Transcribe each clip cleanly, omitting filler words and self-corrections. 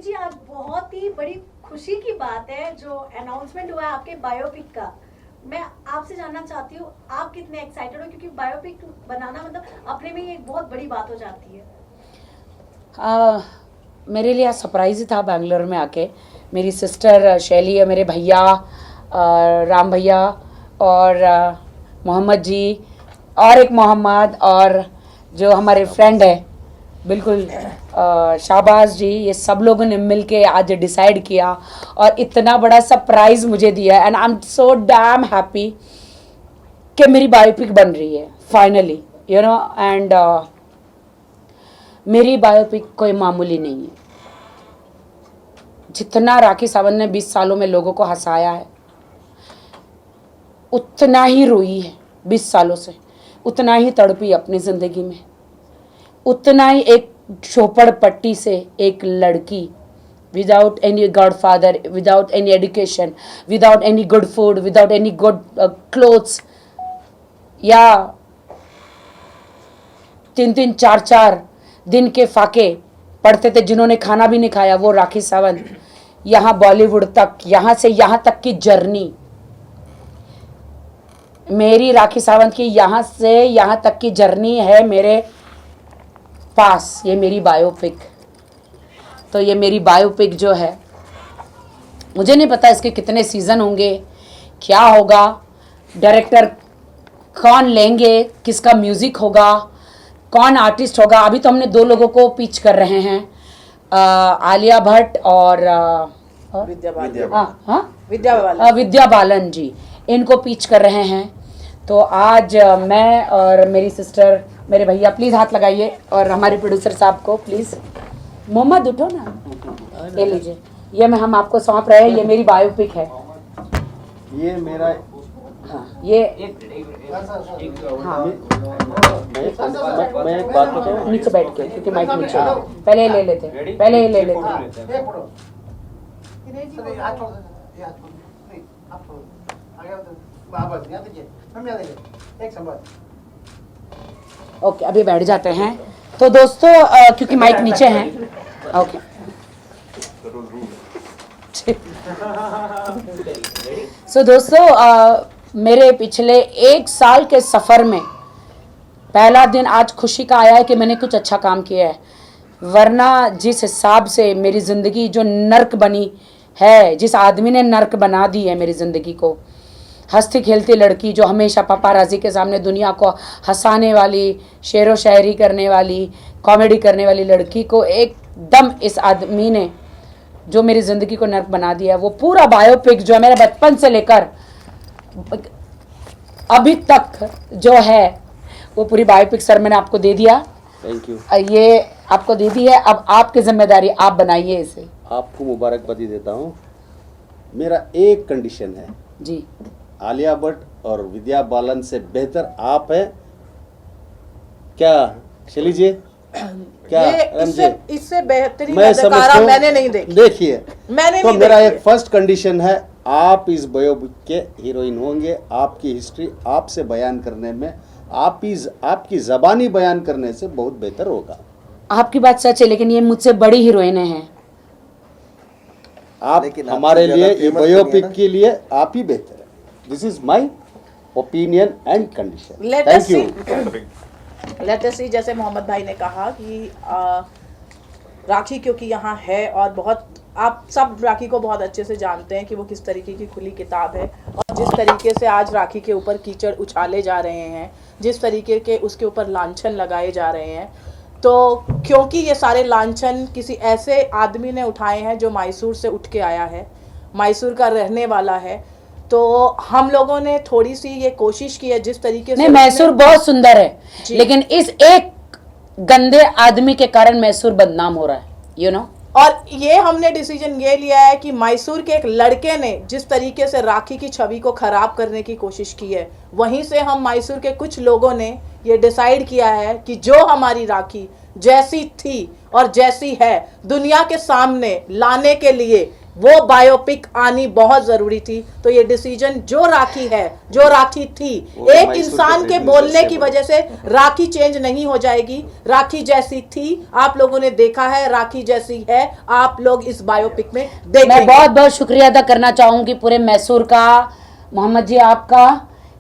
जी आज बहुत ही बड़ी खुशी की बात है जो अनाउंसमेंट हुआ है आपके बायोपिक का। मैं आपसे जानना चाहती हूँ आप कितने एक्साइटेड हो, क्योंकि बायोपिक बनाना मतलब अपने में ही एक बहुत बड़ी बात हो जाती है। मेरे लिए सरप्राइज ही था बेंगलोर में आके। मेरी सिस्टर शैली है, मेरे भैया राम भैया और मोहम्मद जी और एक मोहम्मद और जो हमारे फ्रेंड है बिल्कुल शाहबाज जी, ये सब लोगों ने मिल के आज डिसाइड किया और इतना बड़ा सरप्राइज मुझे दिया। And I am so damn happy कि मेरी बायोपिक बन रही है फाइनली, यू नो। एंड मेरी बायोपिक कोई मामूली नहीं है। जितना राखी सावंत ने 20 सालों में लोगों को हंसाया है, उतना ही रोई है 20 सालों से, उतना ही तड़पी अपनी ज़िंदगी में, उतना ही एक झोपड़पट्टी से एक लड़की without any godfather, without any education, without any good food, without any good clothes, या 3-3 4-4 दिन के फाके पढ़ते थे, जिन्होंने खाना भी नहीं खाया, वो राखी सावंत यहाँ बॉलीवुड तक, यहाँ से यहाँ तक की जर्नी मेरी राखी सावंत की यहाँ से यहाँ तक की जर्नी है मेरे पास। ये मेरी बायोपिक, तो ये मेरी बायोपिक जो है, मुझे नहीं पता इसके कितने सीज़न होंगे, क्या होगा, डायरेक्टर कौन लेंगे, किसका म्यूज़िक होगा, कौन आर्टिस्ट होगा। अभी तो हमने 2 लोगों को पिच कर रहे हैं, आलिया भट्ट और विद्या बालन जी, इनको पिच कर रहे हैं। तो आज मैं और मेरी सिस्टर, मेरे भैया, प्लीज़ हाथ लगाइए, और हमारे प्रोड्यूसर साहब को प्लीज़, मोहम्मद उठो ना, ले लीजिए। ये मैं हम आपको सौंप रहे हैं, ये मेरी बायोपिक है। ये मेरा ये हाँ, मैं एक बात बताऊं, नीचे बैठ के, क्योंकि माइक नीचे है। पहले ले लेते, पहले ले लेते। ओके, अभी बैठ जाते हैं। तो दोस्तों क्योंकि माइक नीचे है, ओके। सो दोस्तों मेरे पिछले 1 साल के सफ़र में पहला दिन आज खुशी का आया है कि मैंने कुछ अच्छा काम किया है, वरना जिस हिसाब से मेरी ज़िंदगी जो नर्क बनी है, जिस आदमी ने नर्क बना दी है मेरी ज़िंदगी को, हंसती खेलती लड़की जो हमेशा पापाराज़ी के सामने दुनिया को हंसाने वाली, शेरो शायरी करने वाली, कॉमेडी करने वाली लड़की को एकदम इस आदमी ने जो मेरी ज़िंदगी को नर्क बना दिया है। वो पूरा बायोपिक जो है मेरे बचपन से लेकर अभी तक जो है, वो पूरी बायोपिक सर मैंने आपको दे दिया। Thank you. ये आपको दे दी है, अब आपकी जिम्मेदारी, आप बनाइए इसे। आपको मुबारकबादी देता हूँ। मेरा एक कंडीशन है जी, आलिया भट्ट और विद्या बालन से बेहतर आप है क्या शैली जी? क्या इससे बेहतरीन मैं अदाकारा मैंने नहीं देखी। देखिए, मैंने तो नहीं मेरा देखी। एक फर्स्ट कंडीशन है, आप इस बायोपिक के हीरोइन होंगे। आपकी हिस्ट्री आपसे बयान करने में, आपकी ज़बानी बयान करने से बहुत बेहतर होगा। आपकी बात सच है, लेकिन ये मुझसे बड़ी हीरोइनें हैं। आप हमारे लिए, ये बायोपिक के लिए आप ही बेहतर है। This is my opinion and condition. Thank you. Let us see, जैसे मोहम्मद भाई ने कहा कि राखी क्योंकि यहाँ है, और बहुत आप सब राखी को बहुत अच्छे से जानते हैं कि वो किस तरीके की खुली किताब है, और जिस तरीके से आज राखी के ऊपर कीचड़ उछाले जा रहे हैं, जिस तरीके के उसके ऊपर लांछन लगाए जा रहे हैं, तो क्योंकि ये सारे लांछन किसी ऐसे आदमी ने उठाए हैं जो मैसूर से उठ के आया है, मैसूर का रहने वाला है, तो हम लोगों ने थोड़ी सी ये कोशिश की है जिस तरीके से। नहीं, मैसूर बहुत सुंदर है, लेकिन इस एक गंदे आदमी के कारण मैसूर बदनाम हो रहा है, यू नो। और ये हमने डिसीजन ये लिया है कि मैसूर के एक लड़के ने जिस तरीके से राखी की छवि को खराब करने की कोशिश की है, वहीं से हम मैसूर के कुछ लोगों ने ये डिसाइड किया है कि जो हमारी राखी जैसी थी और जैसी है दुनिया के सामने लाने के लिए वो बायोपिक आनी बहुत जरूरी थी। तो ये डिसीजन जो राखी है, जो राखी थी, एक इंसान के बोलने की वजह से राखी चेंज नहीं हो जाएगी। राखी जैसी थी, आप लोगों ने देखा है, राखी जैसी है, आप लोग इस बायोपिक में मैं देखेंगे। बहुत बहुत शुक्रिया अदा करना चाहूंगी पूरे मैसूर का, मोहम्मद जी आपका,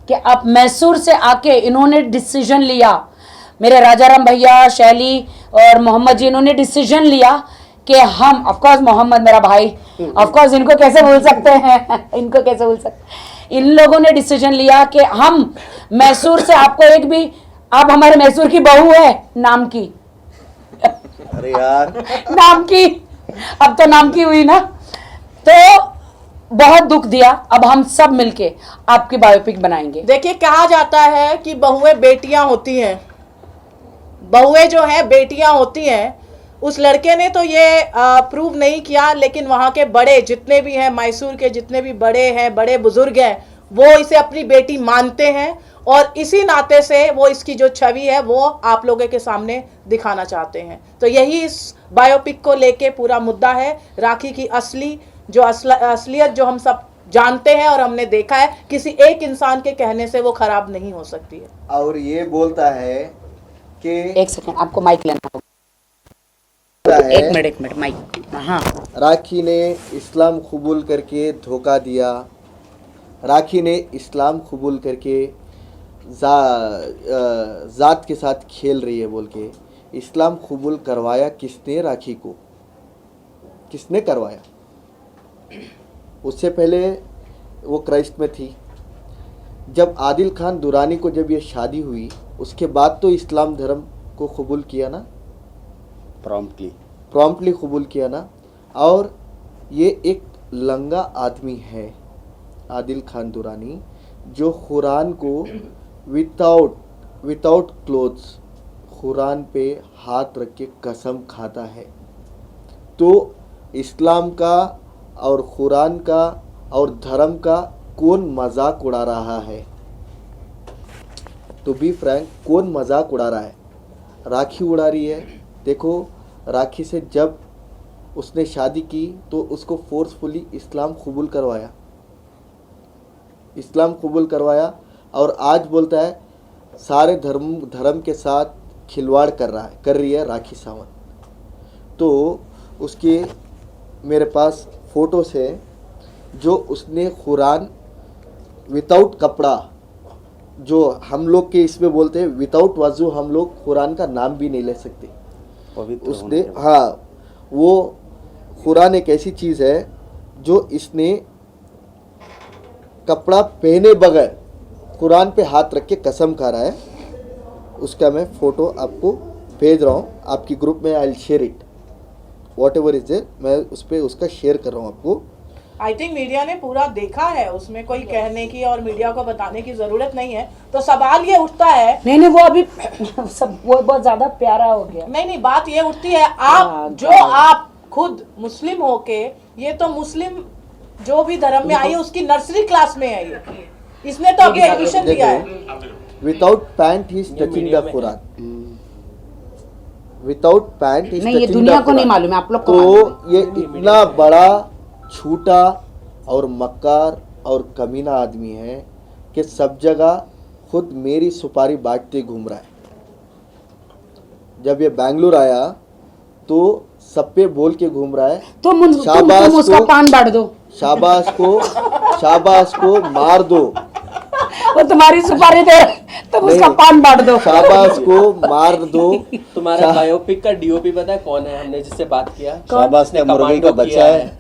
कि आप मैसूर से आके इन्होंने डिसीजन लिया, मेरे राजाराम भैया, शैली और मोहम्मद जी, इन्होंने डिसीजन लिया कि हम, ऑफ कोर्स मोहम्मद मेरा भाई, ऑफ कोर्स इनको कैसे भूल सकते हैं इनको कैसे भूल सकते, इन लोगों ने डिसीजन लिया कि हम मैसूर से आपको एक भी, आप हमारे मैसूर की बहू है नाम की अरे यार नाम की, अब तो नाम की हुई ना, तो बहुत दुख दिया। अब हम सब मिलके आपकी बायोपिक बनाएंगे। देखिए, कहा जाता है कि बहुएं बेटियां होती हैं, बहुएं जो है बेटियां होती हैं। उस लड़के ने तो ये प्रूव नहीं किया, लेकिन वहाँ के बड़े जितने भी हैं, मैसूर के जितने भी बड़े हैं, बड़े बुजुर्ग हैं, वो इसे अपनी बेटी मानते हैं और इसी नाते से वो इसकी जो छवि है वो आप लोगों के सामने दिखाना चाहते हैं। तो यही इस बायोपिक को लेके पूरा मुद्दा है। राखी की असली जो असलियत जो हम सब जानते हैं और हमने देखा है, किसी एक इंसान के कहने से वो खराब नहीं हो सकती है। और ये बोलता है कि एक सेकंड, आपको माइक लेना होगा। एक मिनट माइक। हाँ, राखी ने इस्लाम कबूल करके धोखा दिया, राखी ने इस्लाम कबूल करके ज़ात के साथ खेल रही है बोल के इस्लाम कबूल करवाया किसने? राखी को किसने करवाया? उससे पहले वो क्राइस्ट में थी। जब आदिल खान दुरानी को जब ये शादी हुई, उसके बाद तो इस्लाम धर्म को कबूल किया ना, प्रॉम्प्टली कबूल किया ना। और ये एक लंगा आदमी है आदिल खान दुरानी, जो कुरान को विदाउट क्लोथ्स कुरान पे हाथ रख के कसम खाता है। तो इस्लाम का और कुरान का और धर्म का कौन मजाक उड़ा रहा है? तो बी फ्रैंक, कौन मजाक उड़ा रहा है? राखी उड़ा रही है। देखो, राखी से जब उसने शादी की तो उसको फोर्सफुली इस्लाम कबूल करवाया और आज बोलता है सारे धर्म के साथ खिलवाड़ कर रही है राखी सावंत। तो उसके मेरे पास फ़ोटोस है जो उसने कुरान विदाउट कपड़ा, जो हम लोग के इसमें बोलते हैं विदाउट वजू हम लोग कुरान का नाम भी नहीं ले सकते, उसने, हाँ, वो कुरान एक ऐसी चीज़ है जो इसने कपड़ा पहने बगैर कुरान पे हाथ रख के कसम खा रहा है। उसका मैं फ़ोटो आपको भेज रहा हूँ आपकी ग्रुप में। I will share it, whatever is there, मैं उस पर उसका शेयर कर रहा हूँ आपको। आई थिंक मीडिया ने पूरा देखा है, उसमें कोई कहने की और मीडिया को बताने की जरूरत नहीं है। तो सवाल ये उठता है, नहीं वो अभी सब वो बहुत ज्यादा प्यारा हो गया। नहीं, बात ये उठती है, आप खुद मुस्लिम होके, ये तो मुस्लिम जो भी धर्म में आई है उसकी नर्सरी क्लास में आई है, इसने तो अभी एडमिशन लिया है। Without pant he is touching the Quran, without pant is नहीं, ये टचिंग दुनिया द को नहीं कुरान। मालूम है, आप लोग को तो मालूम ये इतना बड़ा झूठा और मक्कार और कमीना आदमी है कि सब जगह खुद मेरी सुपारी बांटते घूम रहा है। जब ये बेंगलुरु आया तो सब पे बोल के घूम रहा है, तुम उसका पान बांट दो, शाबाश को मार दो, वो तुम्हारी सुपारी दे, तुम उसका पान बांट दो, शाबाश को मार दो। तुम्हारा बायोपिक का डीओपी पता है कौन है? हमने जिससे बात किया, शाबाश ने मुर्गी का बच्चा है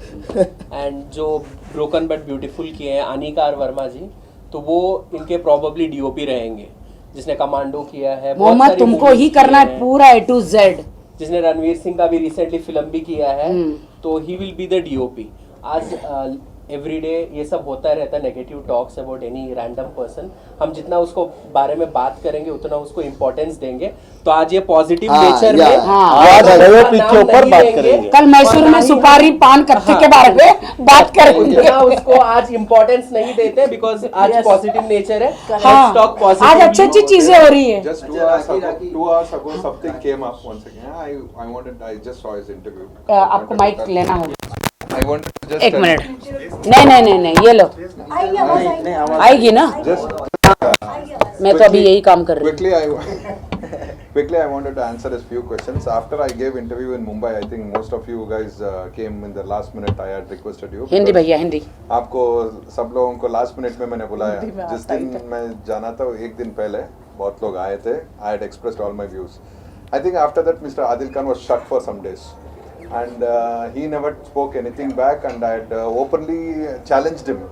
एंड जो ब्रोकन बट ब्यूटीफुल किए हैं अनिकार वर्मा जी, तो वो इनके प्रोबेबली डीओपी रहेंगे। जिसने कमांडो किया है, बहुत मोहम्मद सारी तुमको movies ही की करना है हैं। पूरा A to Z। जिसने रणवीर सिंह का भी रिसेंटली फिल्म भी किया है, तो he will be the DOP. आज एवरीडे ये सब होता रहता है, negative talks about any random person. हम जितना उसको बारे में बात करेंगे उतना उसको इम्पोर्टेंस देंगे। तो आज ये पॉजिटिव नेचर में आज बायोपिक के ऊपर बात करेंगे। कल मैसूर में सुपारी पान कत्थे के बारे में बात करेंगे। उतना उसको आज इम्पोर्टेंस नहीं देते बिकॉज आज पॉजिटिव नेचर है। हाँ, Let's talk positively. आज अच्छी अच्छी चीजें हो रही है। Just 2 hours ago, something came up once again. I just saw his interview. आपको माइक लेना होगा। I want to just एक tell- मिनट नहीं नहीं नहीं नहीं ये लो आएगी आवाज आएगी आएगी ना Just मैं तो अभी यही काम कर रही हूँ quickly, I wanted to answer a few questions. After I gave interview in Mumbai, I think most of you guys came in the last minute. I had requested you. Hindi because भैया हिंदी आपको सब लोगों को लास्ट मिनट में मैंने बुलाया हिंदी में जिस आता ही दिन मैं जाना था एक दिन पहले बहुत लोग आए थे I had expressed all my views I think after that Mister Adil Khan was shut for some days and he never spoke anything back and I had openly challenged him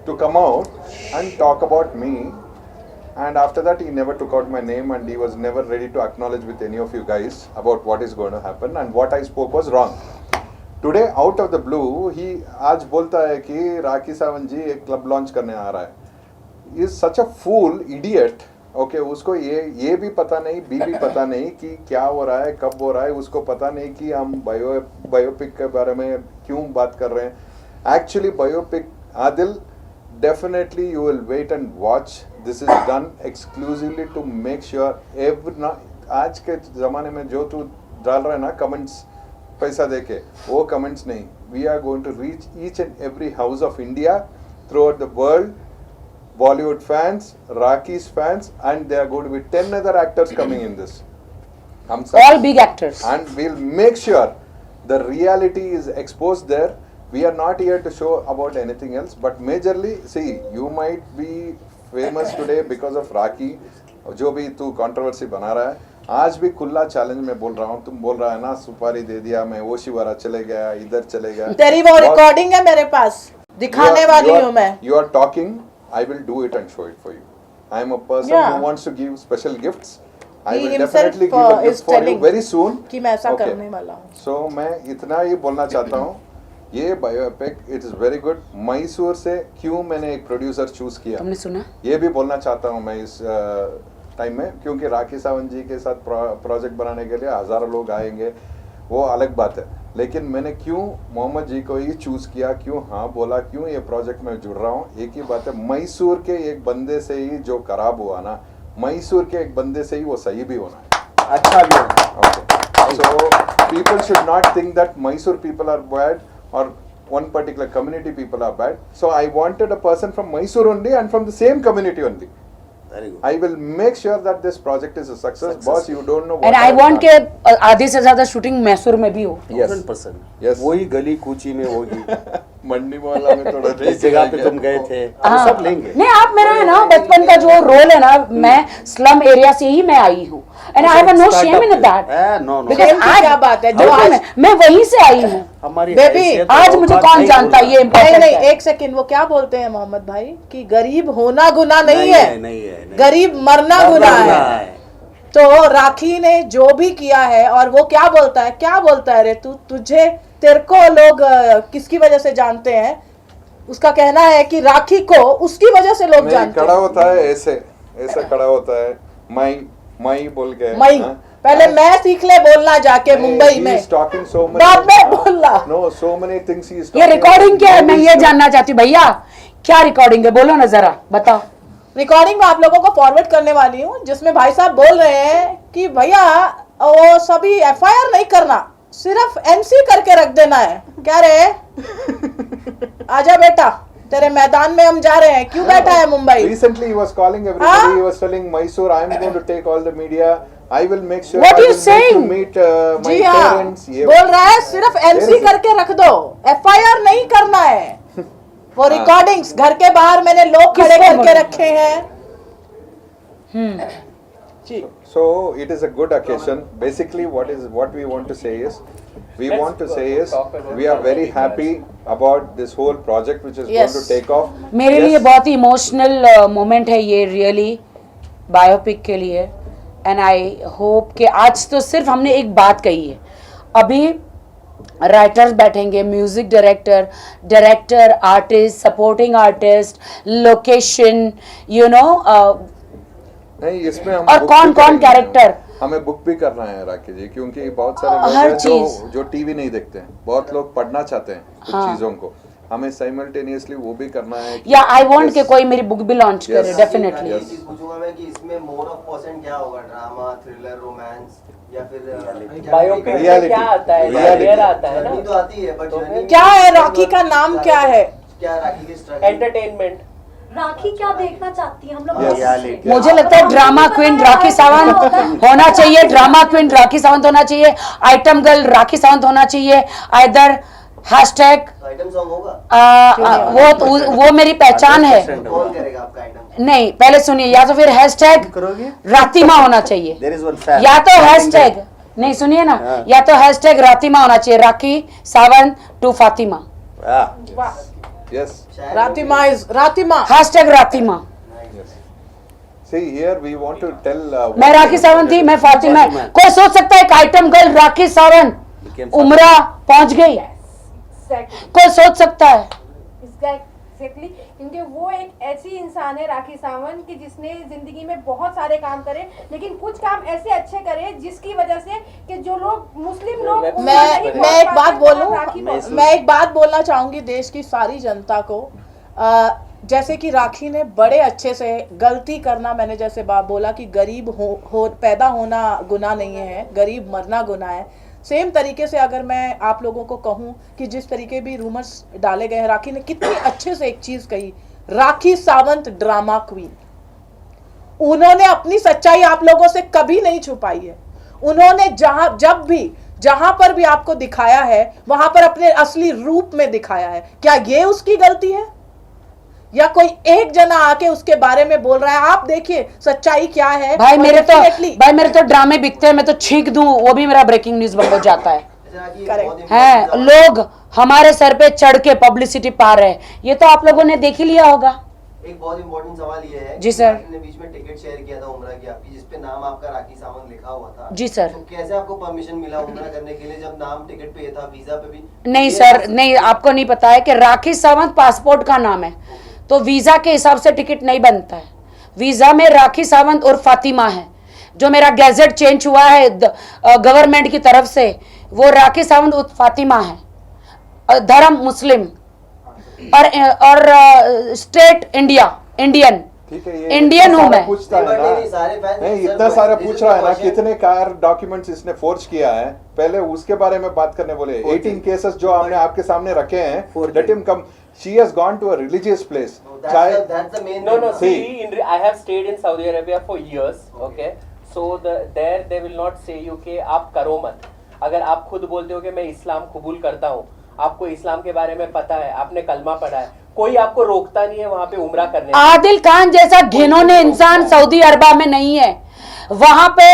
to come out and talk about me and after that he never took out my name and he was never ready to acknowledge with any of you guys about what is going to happen and what I spoke was wrong. Today out of the blue ही आज बोलता है कि राखी सावंत जी एक club launch करने आ रहा है is such a fool idiot okay उसको ये भी पता नहीं बी भी पता नहीं कि क्या हो रहा है कब हो रहा है उसको पता नहीं कि हम बायोपिक के बारे में क्यों बात कर रहे हैं actually biopic Adil definitely you will wait and watch this is done exclusively to make sure आज के ज़माने में जो तू डाल रहा है ना कमेंट्स पैसा देके वो कमेंट्स नहीं we are going to reach each and every house of India throughout the world Bollywood fans, Raki's fans, and there are going to be 10 other actors coming in this. all big actors And we'll make sure the reality is exposed there. We are not here to show about anything else, but majorly, see, you might be famous today because of Raki, जो भी तू controversy बना रहा है आज भी खुला challenge में बोल रहा हूँ तुम बोल रहा है ना सुपारी दे दिया मैं ओशिवारा चले गया इधर चले गया तेरी वो रिकॉर्डिंग है मेरे पास दिखाने वाली हूँ मैं You are talking. I will do it and show it for you. I am a person Yeah. who wants to give special gifts. I He will himself, definitely give a is gift for you telling very soon. कि मैं ऐसा Okay. करने वाला हूँ So मैं इतना ही बोलना चाहता हूँ ये biopic it is very good Mysore से क्यों मैंने एक प्रोड्यूसर चूज किया तुमने सुना ये भी बोलना चाहता हूँ मैं इस टाइम में क्योंकि राखी सावंत जी के साथ प्रोजेक्ट बनाने के लिए हजारों लोग आएंगे वो अलग बात है लेकिन मैंने क्यों मोहम्मद जी को ही चूज किया क्यों हाँ बोला क्यों ये प्रोजेक्ट में जुड़ रहा हूँ एक ही बात है मैसूर के एक बंदे से ही जो खराब हुआ ना मैसूर के एक बंदे से ही वो सही भी होना है अच्छा भी होगा okay so people should not think that Mysore people are bad or one particular community people are bad so I wanted a person from Mysore only and from the same community only very good I will make sure that this project is a success. Boss, you don't know what and I have want done. के आधे से ज्यादा shooting Mysore में भी हो Yes. 100%. Yes. वही गली कूची में होगी मंडी मोहल्ला में थोड़ा जिस जगह पे तुम गए थे वो सब लेंगे नहीं आप मेरा है ना बचपन का जो रोल है ना मैं स्लम एरिया से ही मैं आई हूँ and I have no shame in that no no Because Shame की क्या बात है जो आज मैं वहीं से आई हूँ हमारी Baby, हैसियत आज और मुझे बात कौन नहीं जानता भूलना। ये नहीं इम्पोर्टेंट नहीं है एक सेकंड वो क्या बोलते हैं मोहम्मद भाई कि गरीब होना गुनाह नहीं है नहीं है नहीं। गरीब मरना गुनाह गुनाह है तो राखी ने जो भी किया है और वो क्या बोलता है रे तुझे तेरे को लोग किसकी वजह से जानते हैं उसका कहना है कि राखी को उसकी वजह से लोग नहीं जानते खड़ा हैं होता है ऐसे खड़ा होता है मई बोल के मई हाँ? पहले मैं सीख ले बोलना जाके मुंबई He में is talking so many बाद में बोलना no so many things he is ये talking रिकॉर्डिंग क्या है मैं ये Nobody's- जानना चाहती हूँ भैया क्या रिकॉर्डिंग है बोलो ना जरा बताओ रिकॉर्डिंग में आप लोगों को फॉरवर्ड करने वाली हूँ जिसमें भाई साहब बोल रहे हैं कि भैया वो सभी एफआईआर नहीं करना सिर्फ एमसी करके रख देना है क्या रे आजा बेटा तेरे मैदान में हम जा रहे हैं क्यों बैठा है Mumbai Recently, he was calling everybody. हाँ? He was telling Mysore, I am going to take all the media. I will make sure. What I you will make saying? to meet my जी हाँ parents. ये बोल रहा है सिर्फ MC There is- करके रख दो एफआईआर नहीं करना है वो रिकॉर्डिंग्स घर के बाहर मैंने लोग खड़े किसको करके बोला? रखे हैं जी So it is a good occasion. Basically, what we want to say is, we are very happy about this whole project which is Yes. going to take off. मेरे Yes. लिए बहुत ही इमोशनल मोमेंट है ये really biopic के लिए and I hope कि आज तो सिर्फ हमने एक बात कही है अभी राइटर्स बैठेंगे music director artist supporting artist location you know नहीं इसमें हम और book कौन भी कौन करेंगे। कैरेक्टर हमें बुक भी करना है राखी जी क्योंकि बहुत सारे लोग हर हैं चीज। जो टीवी नहीं देखते हैं बहुत लोग पढ़ना चाहते हैं कुछ हाँ। चीजों को हमें साइमल्टेनियसली वो भी करना है कि- या आई वांट Yes. कि कोई मेरी बुक भी लॉन्च करे Yes. डेफिनेटली ये चीज पूछूंगा मैं कि इसमें मोड ऑफ पर्सन क्या होगा ड्रामा थ्रिलर रोमांस या फिर बायोपिक में Reality. क्या आता है, Reality. करियर आता है जर्नी ना, तो आती है बट तो जर्नी फिर क्या है राखी का नाम क्या है? क्या राखी के स्ट्रगल एंटरटेनमेंट। राखी क्या देखना चाहती है हम लोग? Yes. Reality. मुझे लगता है ड्रामा क्वीन राखी सावंत होना चाहिए, ड्रामा क्वीन राखी सावंत होना चाहिए, आइटम गर्ल राखी सावंत होना चाहिए, आइदर हैशटैग तो आइटम सॉन्ग होगा? वो मेरी पहचान है। कौन करेगा आपका आइटम? नहीं, पहले सुनिए, या तो फिर हैशटैग करोगे? रातिमा होना चाहिए, There is one fan. या तो हैशटैग, नहीं सुनिए ना, या तो हैशटैग रातिमा होना चाहिए, Rakhi Sawant to Fatima, Ah. Yes. Ratima is Ratima. Hashtag Ratima. Yes. See here we want to tell. मैं राखी सावंत थी, मैं फातिमा। कोई सोच सकता है एक आइटम गर्ल राखी सावंत उमरा पहुंच गई? कोई सोच सकता है? एग्जैक्टली, क्योंकि वो एक ऐसी इंसान है राखी सावंत कि जिसने जिंदगी में बहुत सारे काम करे, लेकिन कुछ काम ऐसे अच्छे करे जिसकी वजह से कि जो लोग मुस्लिम लोग मैं एक बात बोलूं, मैं एक बात बोलना चाहूंगी देश की सारी जनता को। जैसे कि राखी ने बड़े अच्छे से, गलती करना, मैंने जैसे बात बोला कि गरीब हो पैदा होना गुनाह नहीं है, गरीब मरना गुनाह है। सेम तरीके से अगर मैं आप लोगों को कहूं कि जिस तरीके भी रूमर्स डाले गए हैं, राखी ने कितनी अच्छे से एक चीज कही, राखी सावंत ड्रामा क्वीन। उन्होंने अपनी सच्चाई आप लोगों से कभी नहीं छुपाई है। उन्होंने जहां पर भी आपको दिखाया है वहां पर अपने असली रूप में दिखाया है। क्या ये उसकी गलती है या कोई एक जना आके उसके बारे में बोल रहा है? आप देखिए सच्चाई क्या है। भाई Definitely- मेरे तो ड्रामे बिकते हैं, मैं तो छींक दूं वो भी मेरा ब्रेकिंग न्यूज बन जाता है। Correct. हैं लोग हमारे सर पे चढ़ के पब्लिसिटी पा रहे हैं, ये तो आप लोगों ने देख ही लिया होगा। एक बहुत इंपॉर्टेंट सवाल ये है जी कि सर। राखी ने बीच में टिकट शेयर किया था उमरा की आपकी, जिसपे नाम आपका राखी सावंत लिखा हुआ था। जी सर। तो कैसे आपको परमिशन मिला उमरा करने के लिए जब नाम टिकट पे ये था, वीजा पे भी? नहीं ये सर, राखी- नहीं, आपको नहीं पता है कि राखी सावंत पासपोर्ट का नाम है, तो वीजा के हिसाब से टिकट नहीं बनता है। वीजा में राखी सावंत और फातिमा है। जो मेरा गैजेट चेंज हुआ है गवर्नमेंट की तरफ से, वो राखी सावंत और फातिमा है। धर्म मुस्लिम और स्टेट इंडियन ठीक है, ये इंडियन इतना हूं सारा मैं। पूछता है नहीं, ना, सारे fans- नहीं सर, इतना सारा this is पूछ रहा है the ना, question. कितने कार डॉक्यूमेंट्स इसने फोर्ज किया है, पहले उसके बारे में बात करने बोले। 18 केसेस जो हमने आपके सामने रखे हैं, let him come. She has gone to a religious place. That's the main No, no. thing. See, I have stayed in Saudi Arabia for years. Okay, so there they will not say you कि आप करो मत। अगर आप खुद बोलते हो कि मैं इस्लाम कबूल करता हूँ, आपको इस्लाम के बारे में पता है, आपने कलमा पढ़ा है, कोई आपको रोकता नहीं है वहां पे उम्रा करने से। आदिल खान जैसा घिनौने इंसान सऊदी अरबा में नहीं है। वहां पे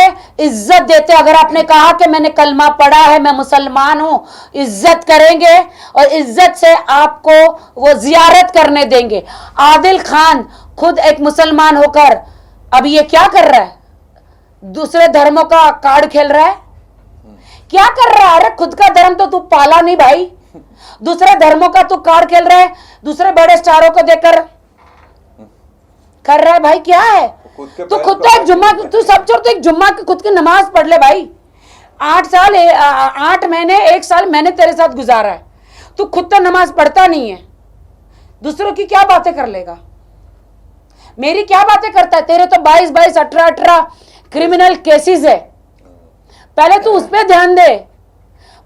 इज्जत देते। अगर आपने कहा कि मैंने कलमा पढ़ा है, मैं मुसलमान हूं, इज्जत करेंगे और इज्जत से आपको वो जियारत करने देंगे। आदिल खान खुद एक मुसलमान होकर अब ये क्या कर रहा है? दूसरे धर्मों का कार्ड खेल रहा है। क्या कर रहा है? अरे खुद का धर्म तो तू पाला नहीं भाई, दूसरे धर्मों का तू कार्ड खेल रहा है, दूसरे बड़े स्टारों को देखकर कर रहा है। भाई क्या है? तू खुद तो एक जुम्मा, तू सब छोड़, तो एक जुम्मा की खुद की नमाज पढ़ ले भाई। 8 महीने 1 साल मैंने तेरे साथ गुजारा है, तू खुद तो नमाज पढ़ता नहीं है, दूसरों की क्या बातें कर लेगा? मेरी क्या बातें करता है? तेरे तो 22, 18 क्रिमिनल केसेस है। पहले तू उस पर ध्यान दे।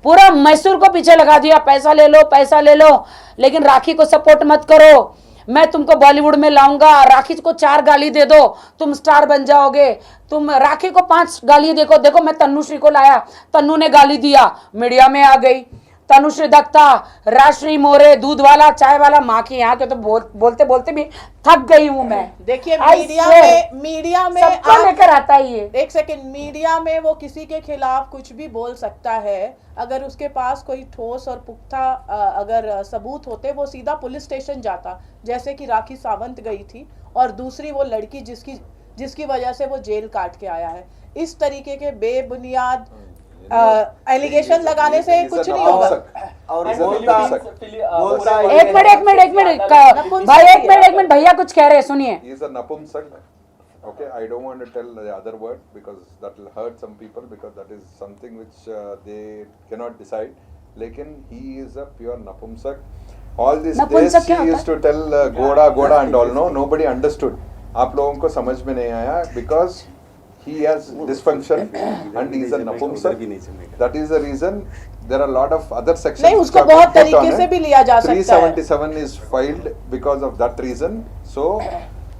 पूरा मैसूर को पीछे लगा दिया, पैसा ले लो, पैसा ले लो, लेकिन राखी को सपोर्ट मत करो। मैं तुमको बॉलीवुड में लाऊंगा, राखी को 4 गाली दे दो, तुम स्टार बन जाओगे। तुम राखी को 5 गाली देखो मैं तनुश्री को लाया, तन्नू ने गाली दिया, मीडिया में आ गई। तनुश्री दत्ता, राजश्री मोरे, दूध वाला, चाय वाला, माँ की यहाँ के तो बोलते बोलते भी थक गई हूं मैं। देखिए I swear, मीडिया में सबको आप- लेकर आता है ये। एक सेकंड, मीडिया में वो किसी के खिलाफ कुछ भी बोल सकता है। अगर उसके पास कोई ठोस और पुख्ता अगर सबूत होते, वो सीधा पुलिस स्टेशन जाता, जैसे कि राखी सावंत गई थी, और दूसरी वो लड़की जिसकी वजह से वो जेल काट के आया है। इस तरीके के बेबुनियाद एलिगेशन लगाने से कुछ नहीं होगा। और And बोलता बोलता एक मिनट भाई, एक मिनट भैया कुछ कह रहे हैं, सुनिए। He is a napumsak. Okay, I don't want to tell the other word because that will hurt some people, because that is something which they cannot decide. Lekin he is a pure napumsak. All these days नपुंसक क्या he होता used to tell goda and all. No, nobody understood. आप लोगों को समझ में नहीं आया because he has dysfunction and he is a napumsak. That is the reason there are a lot of other sections. नहीं, which उसको have been बहुत put on तरीके it. से भी लिया जा सकता है। 377 is filed because of that reason. So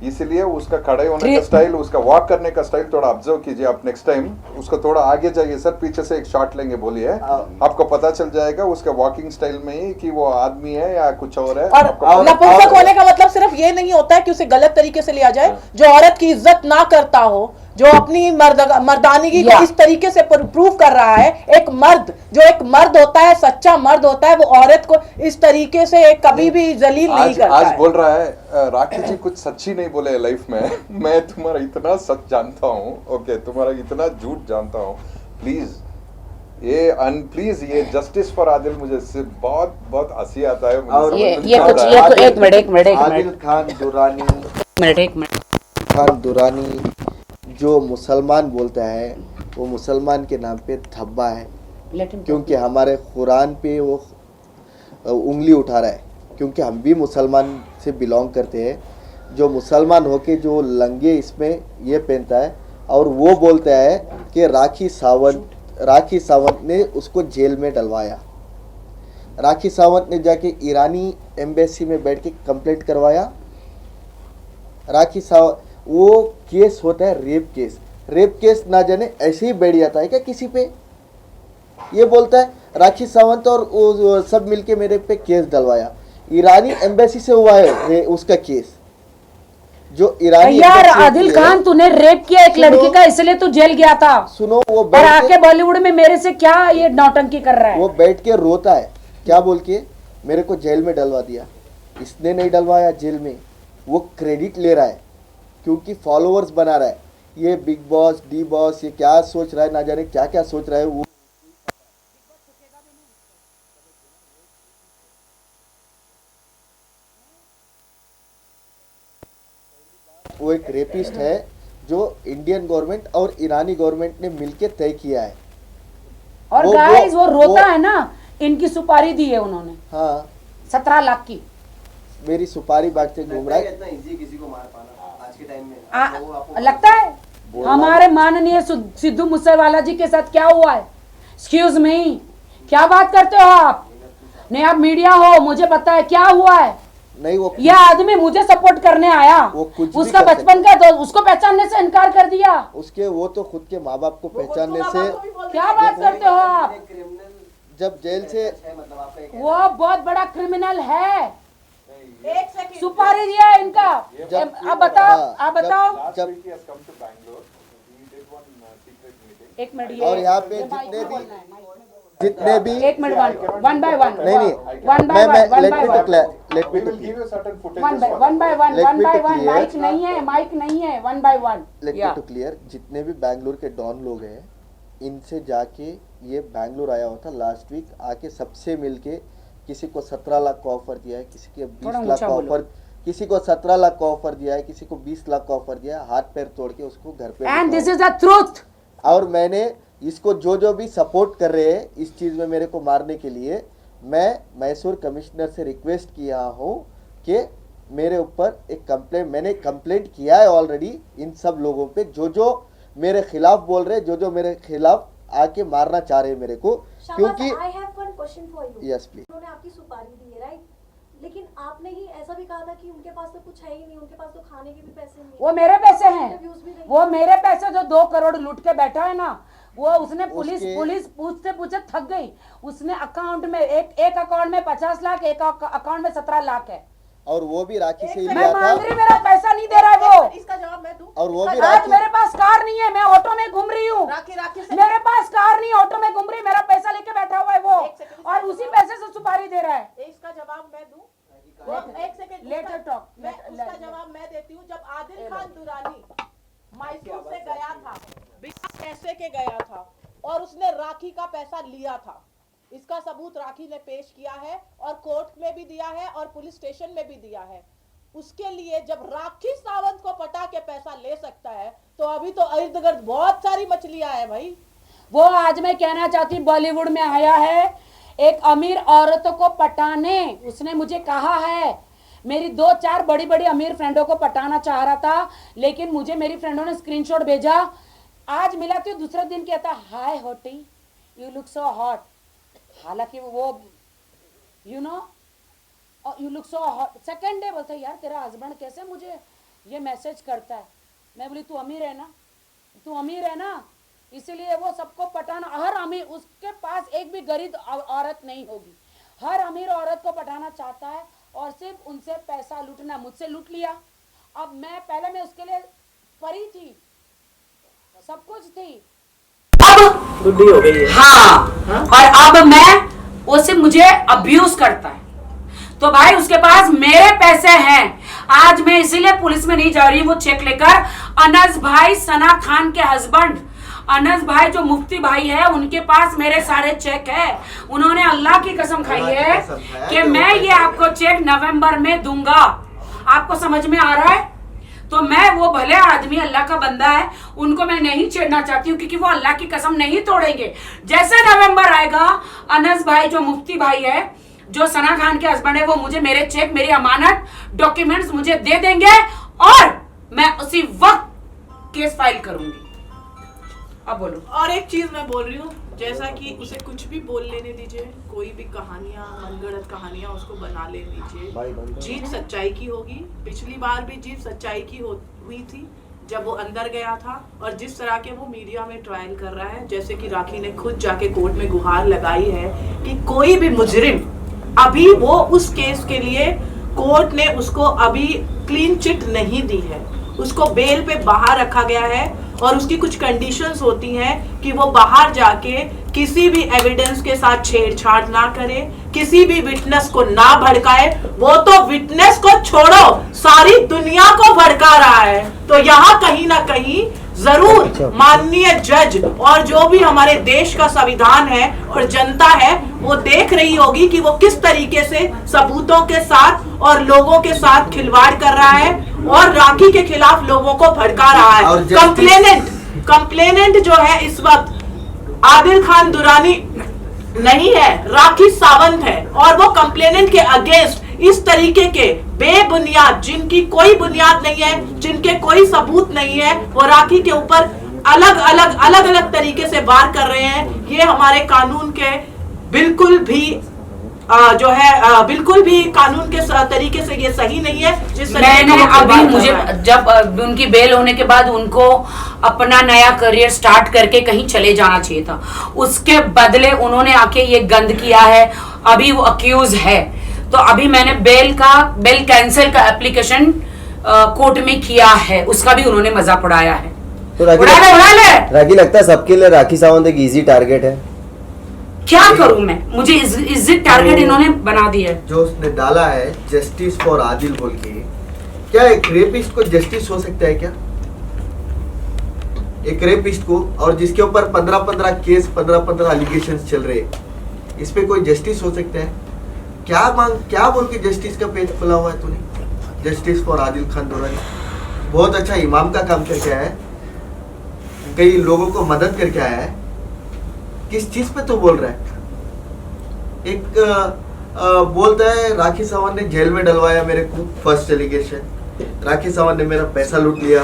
इसीलिए उसका खड़े होने का स्टाइल, उसका वॉक करने का स्टाइल थोड़ा ऑब्जर्व कीजिए आप नेक्स्ट टाइम। उसको थोड़ा आगे जाइए सर, पीछे से एक शॉट लेंगे, बोलिए, आपको पता चल जाएगा उसका वॉकिंग स्टाइल में ही कि वो आदमी है या कुछ और है। और नपुंसक होने का मतलब सिर्फ ये नहीं होता है कि उसे गलत तरीके से लिया जाए। जो औरत की इज्जत ना करता हो, जो अपनी मर्दानगी को इस तरीके से प्रूव कर रहा है, एक मर्द जो एक मर्द होता है, सच्चा मर्द होता है, वो औरत को इस तरीके से कभी भी जलील नहीं करता आज है। बोल रहा है राखी जी कुछ सच्ची नहीं बोले लाइफ में। मैं तुम्हारा इतना सच जानता हूँ, ओके, तुम्हारा इतना झूठ जानता हूँ, प्लीज प्लीज ये जस्टिस फॉर आदिल मुझे से बहुत बहुत हंसी आता है। और ये कुछ एक मिनट आदिल खान दुरानी जो मुसलमान बोलता है, वो मुसलमान के नाम पे धब्बा है, क्योंकि हमारे कुरान पे वो उंगली उठा रहा है, क्योंकि हम भी मुसलमान से बिलोंग करते हैं। जो मुसलमान होके जो लंगे इसमें ये पहनता है और वो बोलता है कि राखी सावंत ने उसको जेल में डलवाया। राखी सावंत ने जाके ईरानी एम्बेसी में बैठ के कंप्लेंट करवाया। राखी सावंत, वो केस होता है रेप केस ना जाने ऐसे ही बैठ जाता है क्या किसी पे। ये बोलता है राखी सावंत और वो सब मिलके मेरे पे केस डलवाया। ईरानी एम्बेसी से हुआ है उसका केस, जो ईरानी यार आदिल खान तूने रेप किया एक लड़की का, इसलिए तू जेल गया था। सुनो, वो और आके बॉलीवुड में मेरे से क्या ये नौटंकी कर रहा है। वो बैठ के रोता है, क्या बोल के मेरे को जेल में डलवा दिया। इसने नहीं डलवाया जेल में, वो क्रेडिट ले रहा है क्योंकि फॉलोअर्स बना रहा है। ये बिग बॉस, डी बॉस, ये क्या सोच रहा है, ना जाने क्या क्या सोच रहा है वो। वो एक रेपिस्ट है जो इंडियन गवर्नमेंट और ईरानी गवर्नमेंट ने मिलके तय किया है। और गाइस वो रोता है ना, इनकी सुपारी दी है उन्होंने। हाँ, 17 लाख की मेरी सुपारी बांट से घूम रहा है। इतना इजी किसी को मार पाना आज के टाइम में लगता है हमारे माननीय सिद्धू मूसेवाला जी के साथ क्या हुआ है। एक्सक्यूज मी, क्या बात करते हो आप? नहीं, आप मीडिया हो, मुझे पता है क्या हुआ है। नहीं, वो यह आदमी मुझे सपोर्ट करने आया, वो कुछ भी उसका कर बचपन का दोस्त, उसको पहचानने से इनकार कर दिया। उसके वो तो खुद के माँ बाप को पहचानने से, क्या बात करते हो आप? जब जेल से, मतलब आपका एक वो बहुत बड़ा क्रिमिनल है। सुपारी दिया है इनका। आप बताओ जब एक मिनट, और यहाँ पे जितने भी एक मिनट, वन बाय वन, नहीं one by one, let me to clear, जितने भी बैंगलोर के डॉन लोग हैं, इनसे जाके ये बैंगलोर आया हुआ था लास्ट वीक, आके सबसे मिलके किसी को 17 लाख का ऑफर दिया है, किसी के 20 लाख का ऑफर, किसी को 17 लाख का ऑफर दिया है, किसी को 20 लाख का ऑफर दिया है, हाथ पैर तोड़ के उसको घर पे। And this is the truth. और मैंने इसको जो भी सपोर्ट कर रहे हैं इस चीज़ में मेरे को मारने के लिए, मैं मैसूर कमिश्नर से रिक्वेस्ट किया हूँ कि मेरे ऊपर एक मैंने कंप्लेंट किया है ऑलरेडी इन सब लोगों पे, जो मेरे खिलाफ बोल रहे, जो मेरे खिलाफ आके मारना चाह रहे हैं मेरे को, क्योंकि I have one question for you. Yes, please. उन्होंने आपकी सुपारी दी है, राइट? लेकिन आपने ही ऐसा भी कहा था कि उनके पास तो कुछ है ही नहीं, उनके पास तो खाने के भी पैसे नहीं। वो मेरे पैसे हैं, Interviews भी नहीं। वो मेरे पैसे जो 2 करोड़ लूट के बैठा है ना, वो उसने पुलिस पूछते थक गई। उसने अकाउंट में एक अकाउंट में 50 लाख, एक अकाउंट में 17 लाख है। और वो भी राखी से ही मैं लिया मांग रही, था। मेरा पैसा नहीं दे रहा है वो। इसका जवाब मैं दूं। और वो भी आज राखी, मेरे पास कार नहीं है, मैं ऑटो में घूम रही हूँ। राखी से मेरे पास कार नहीं, ऑटो में घूम रही, मेरा पैसा लेके बैठा हुआ है वो, और उसी पैसे से सुपारी दे रहा है। इसका जवाब मैं दूं। एक सेकंड, Later talk. उसका जवाब मैं देती हूँ। जब आदिल खान दुरानी मैसूर से गया था, बिना पैसे के गया था, और उसने राखी का पैसा लिया था, इसका सबूत राखी ने पेश किया है और कोर्ट में भी दिया है और पुलिस स्टेशन में भी दिया है। उसके लिए जब राखी सावंत को पटा के पैसा ले सकता है, तो अभी तो इर्द गिर्द बहुत सारी मछलियां हैं भाई। वो आज मैं कहना चाहती, बॉलीवुड में आया है एक अमीर औरतों को पटाने। उसने मुझे कहा है, मेरी 2-4 बड़ी बड़ी अमीर फ्रेंडों को पटाना चाह रहा था, लेकिन मुझे मेरी फ्रेंडों ने स्क्रीनशॉट भेजा आज मिला तो दूसरे दिन कहता हाय होटी यू लुक सो हॉट, हालांकि वो you know you look so hot. Second day बोलता यार तेरा हस्बैंड कैसे मुझे ये मैसेज करता है। मैं बोली तू अमीर है ना, तू अमीर है ना, इसीलिए वो सबको पटाना। हर अमीर, उसके पास एक भी गरीब औरत नहीं होगी, हर अमीर औरत को पटाना चाहता है और सिर्फ उनसे पैसा लूटना। मुझसे लूट लिया। अब मैं पहले मैं उसके लिए परी थी, सब कुछ थी, अब बुद्धि हो गई है। हाँ, और अब मैं वो सिर्फ मुझे अब्यूज करता है। तो भाई उसके पास मेरे पैसे हैं। आज मैं इसीलिए पुलिस में नहीं जा रही हूँ वो चेक लेकर। अनस भाई, सना खान के हस्बैंड अनस भाई जो मुफ्ती भाई है, उनके पास मेरे सारे चेक है। उन्होंने अल्लाह की कसम खाई है कि मैं ये आपको चेक नवंबर में दूंगा। आपको समझ में आ रहा है? तो मैं, वो भले आदमी अल्लाह का बंदा है, उनको मैं नहीं छेड़ना चाहती हूँ क्योंकि वो अल्लाह की कसम नहीं तोड़ेंगे। जैसे नवंबर आएगा, अनस भाई जो मुफ्ती भाई है, जो सना खान के हस्बैंड है, वो मुझे मेरे चेक, मेरी अमानत, डॉक्यूमेंट्स मुझे दे देंगे और मैं उसी वक्त केस फाइल करूंगी। अब बोलो। और एक चीज मैं बोल रही हूँ, जैसा कि उसे कुछ भी बोल लेने दीजिए, कोई भी कहानियां, मनगढ़ंत कहानियां उसको बना लेने दीजिए। जीत सच्चाई की होगी। पिछली बार भी जीत सच्चाई की हुई थी जब वो अंदर गया था। और जिस तरह के वो मीडिया में ट्रायल कर रहा है, जैसे कि राखी ने खुद जाके कोर्ट में गुहार लगाई है कि कोई भी मुजरिम, अभी वो उस केस के लिए कोर्ट ने उसको अभी क्लीन चिट नहीं दी है, उसको बेल पे बाहर रखा गया है और उसकी कुछ कंडीशंस होती हैं कि वो बाहर जाके किसी भी एविडेंस के साथ छेड़छाड़ ना करे, किसी भी विटनेस को ना भड़काए। वो तो विटनेस को छोड़ो, सारी दुनिया को भड़का रहा है। तो यहाँ कहीं ना कहीं जरूर माननीय जज और जो भी हमारे देश का संविधान है और जनता है, वो देख रही होगी कि वो किस तरीके से सबूतों के साथ और लोगों के साथ खिलवाड़ कर रहा है और राखी के खिलाफ लोगों को भड़का रहा है। कंप्लेनेंट जो है इस वक्त आदिल खान दुरानी नहीं है, राखी सावंत है। और वो कंप्लेनेंट के अगेंस्ट इस तरीके के बेबुनियाद, जिनकी कोई बुनियाद नहीं है, जिनके कोई सबूत नहीं है, वो राखी के ऊपर अलग अलग तरीके से वार कर रहे हैं। ये हमारे कानून के बिल्कुल भी जो है बिल्कुल भी कानून के तरीके से ये सही नहीं है। जिस मैंने अभी, मुझे जब उनकी बेल होने के बाद उनको अपना नया करियर स्टार्ट करके कहीं चले जाना चाहिए था, उसके बदले उन्होंने आके ये गंद किया है। अभी वो अक्यूज है, तो अभी मैंने बेल कैंसिल का एप्लीकेशन कोर्ट में किया है, उसका भी उन्होंने मजाक उड़ाया है। तो राखी लगता है सबके लिए राखी सावंत एक इजी टारगेट है। क्या करूं मैं, मुझे इज्जत टारगेट इन्होंने बना दिया है। जो उसने डाला है जस्टिस फॉर आदिल बोल के, क्या एक रेपिस्ट को जस्टिस हो सकता है क्या? एक रेपिस्ट को, और जिसके ऊपर 15-15 केस, 15-15 एलिगेशंस चल रहे, इस पे कोई जस्टिस हो सकता है क्या? क्या बोल के जस्टिस का पेज खुला हुआ है तूने? जस्टिस फॉर आदिल खान दुरानी बहुत अच्छा इमाम का काम करके आया है, कई लोगों को मदद करके आया है। किस चीज पे तो बोल रहा है? एक बोलता है राखी सावंत ने जेल में डलवाया मेरे को, फर्स्ट एलिगेशन। राखी सावंत ने मेरा पैसा लूट लिया,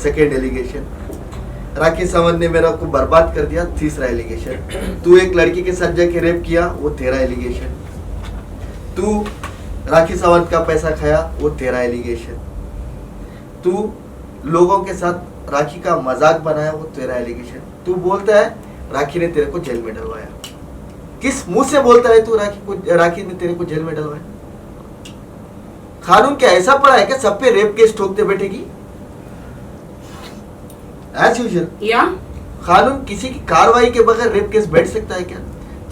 सेकेंड एलिगेशन। राखी सावंत ने मेरा को बर्बाद कर दिया, तीसरा एलिगेशन। तू एक लड़की के साथ जाके रेप किया, वो तेरा एलिगेशन। तू राखी सावंत का पैसा खाया, वो तेरा एलिगेशन। तू लोगों के साथ राखी का मजाक बनाया, वो तेरा एलिगेशन। तू बोलता है राखी ने तेरे को जेल में डलवाया। किस मुंह से बोलता है तू राखी ने तेरे को जेल में डलवाया? कानून क्या ऐसा पड़ा है क्या सब पे रेप केस ठोकते बैठेगी? एज यूजुअल या कानून किसी की कार्रवाई के बगैर रेप केस बैठ सकता है क्या?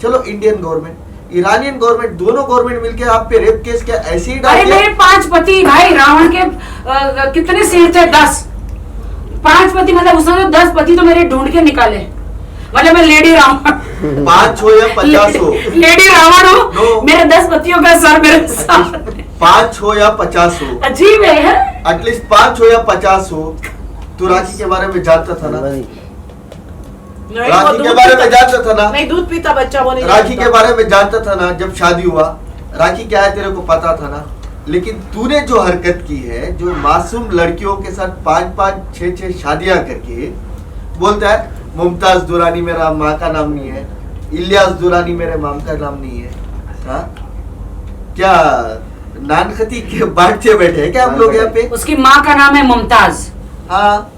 चलो इंडियन गवर्नमेंट, ईरानियन गवर्नमेंट, दोनों गवर्नमेंट मिलकर आप पे रेप केस क्या ऐसे ही डाल अरे मेरे 5 पति भाई, रावण के कितने सिर थे? 10। 5 पति मतलब उसने 10 पति तो मेरे ढूंढ के निकाले। मतलब मैं लेडी रावण, 5 हो या 50 हो, लेडी रावण हो, मेरे 10 पतियों का सर मेरे साथ। 5 हो या 50 हो, अजीब है। एटलीस्ट 5 हो या 50 हो। तू राखी के बारे में जानता था ना? राखी के बारे में जानता था ना? नहीं, दूध पीता बच्चा वो नहीं। राखी के बारे में जानता था ना? जब शादी हुआ राखी क्या है तेरे को पता था ना? लेकिन तूने जो हरकत की है, जो मासूम लड़कियों के साथ 5-5, 6-6 शादियां करके बोलता है मुमताज दुरानी मेरा माँ का नाम नहीं है, इलियास दुरानी मेरे माम का नाम नहीं है। हाँ क्या नान खती के बांटते बैठे हैं क्या हम लोग यहाँ पे? उसकी माँ का नाम है मुमताज। हाँ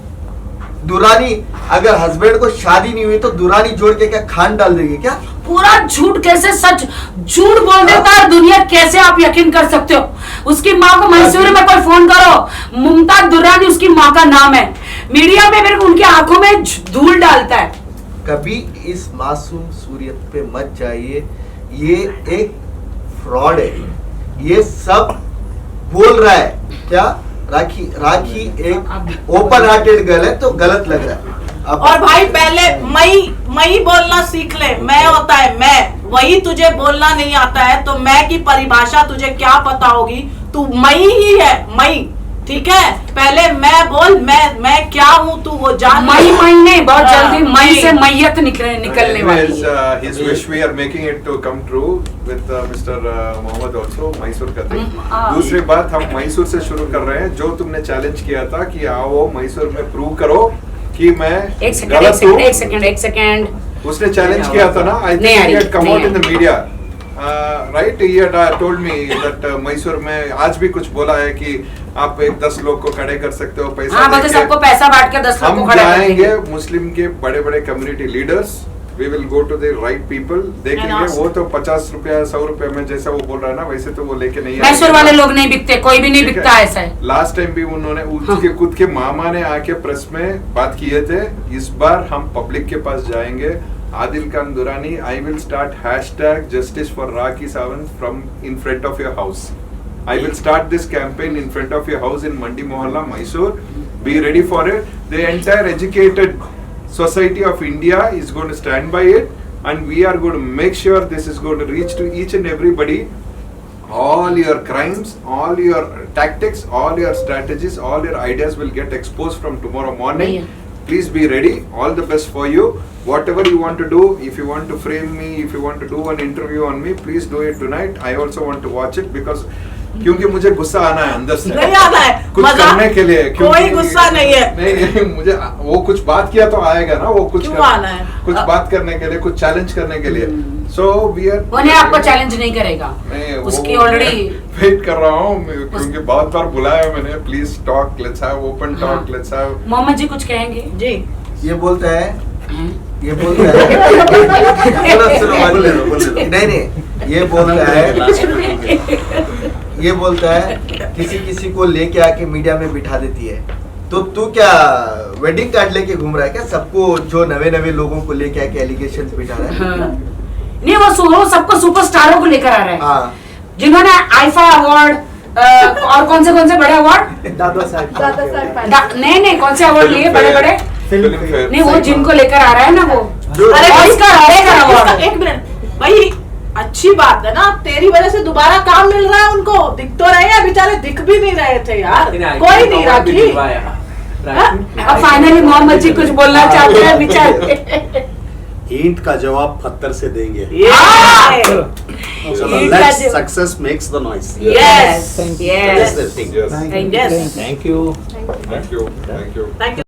दुरानी, अगर हस्बैंड को शादी नहीं हुई तो दुरानी जोड़ के क्या खान डाल देंगे क्या? पूरा झूठ कैसे सच झूठ बोल देता है दुनिया, कैसे आप यकीन कर सकते हो? उसकी माँ को मैसूर में कोई फोन करो, मुमताज दुरानी उसकी माँ का नाम है। मीडिया में मेरे को उनकी आंखों में धूल डालता है। कभी इस मासूम सूरियत पे मत जाइए, ये एक फ्रॉड है, ये सब बोल रहा है क्या? राखी एक ओपन हार्टेड गर्ल है तो गलत लग रहा है। और भाई पहले मई बोलना सीख ले, मैं होता है मैं, वही तुझे बोलना नहीं आता है तो मैं की परिभाषा तुझे क्या पता होगी? तू मई ही है, मई, ठीक है? पहले मैं बोल, मैं क्या हूँ तू वो जान। मई महीने बहुत जल्दी मई से मैयत निकलने वाली है। His wish we are making it to come true with Mr. Mohammad also Mysore का thing। दूसरी बात हम मैसूर से शुरू कर रहे हैं। जो तुमने चैलेंज किया था कि आओ मैसूर में प्रूव करो कि मैं एक सेकंड उसने चैलेंज किया था ना। I think he had come out in the media, right? He had told me that Mysore में आज भी कुछ बोला है कि आप 10 लोग को खड़े कर सकते हो पैसा। हाँ, मतलब सबको पैसा बांट के 10 लोग को खड़े हम जाएंगे मुस्लिम के बड़े बड़े community leaders, we will go to the right people, देखेंगे। वो तो 50 रुपया 100 रुपया में जैसा वो बोल रहा है ना वैसे तो वो लेके नहीं मैसूर वाले लोग नहीं बिकते, कोई भी नहीं बिकता ऐसा है। लास्ट टाइम भी उन्होंने उसके खुद के मामा ने आके प्रेस में बात किए थे। इस बार हम पब्लिक के पास जाएंगे। Adil Khan Durrani, I will start hashtag justice for Rakhi Sawant from in front of your house. I will start this campaign in front of your house in Mandi Mohalla, Mysore. Be ready for it. The entire educated society of India is going to stand by it, and we are going to make sure this is going to reach to each and everybody. All your crimes, all your tactics, all your strategies, all your ideas will get exposed from tomorrow morning. Please be ready. All the best for you. Whatever you want to do, if you want to frame me, if you want to do an interview on me, please do it tonight. I also want to watch it because क्योंकि मुझे गुस्सा आना है अंदर से, नहीं आना है कुछ करने के लिए। कोई गुस्सा नहीं है। नहीं मुझे वो कुछ बात किया तो आएगा ना, वो कुछ आना है? कुछ बात करने के लिए, कुछ चैलेंज करने के लिए। सो वी आर, वो नहीं आपको चैलेंज नहीं करेगा, उसकी ऑलरेडी वेट कर रहा हूँ क्योंकि बहुत बार बुलाया मैंने। Please talk, let's have open talk, let's have. Mohammad ji कुछ कहेंगे? जी ये बोलता है नहीं ये बोलता है किसी को लेके आके मीडिया में बिठा देती है। तो तू क्या वेडिंग कार्ड लेके घूम रहा है क्या? सबको जो नवे लोगों को लेके आके एलिगेशन बिठा रहा है? हाँ। नहीं वो सबको सुपरस्टारों को लेकर आ रहा है। हाँ। जिन्होंने आईफा अवार्ड और कौन से बड़े अवार्ड, दादा साहब नहीं कौन से अवार्ड लिए बड़े नहीं, वो जिनको लेकर आ रहा है ना वो एक मिनट भाई, अच्छी बात है ना, तेरी वजह से दोबारा काम मिल रहा है उनको। दिख तो रहे हैं, बेचारे दिख भी नहीं रहे थे यार, कोई नहीं। राखी अब फाइनली मोहम्मद जी कुछ बोलना चाहते हैं बेचारे। ईंट का जवाब पत्थर से देंगे। Success makes the noise. Yes Yes. Thank you Thank you.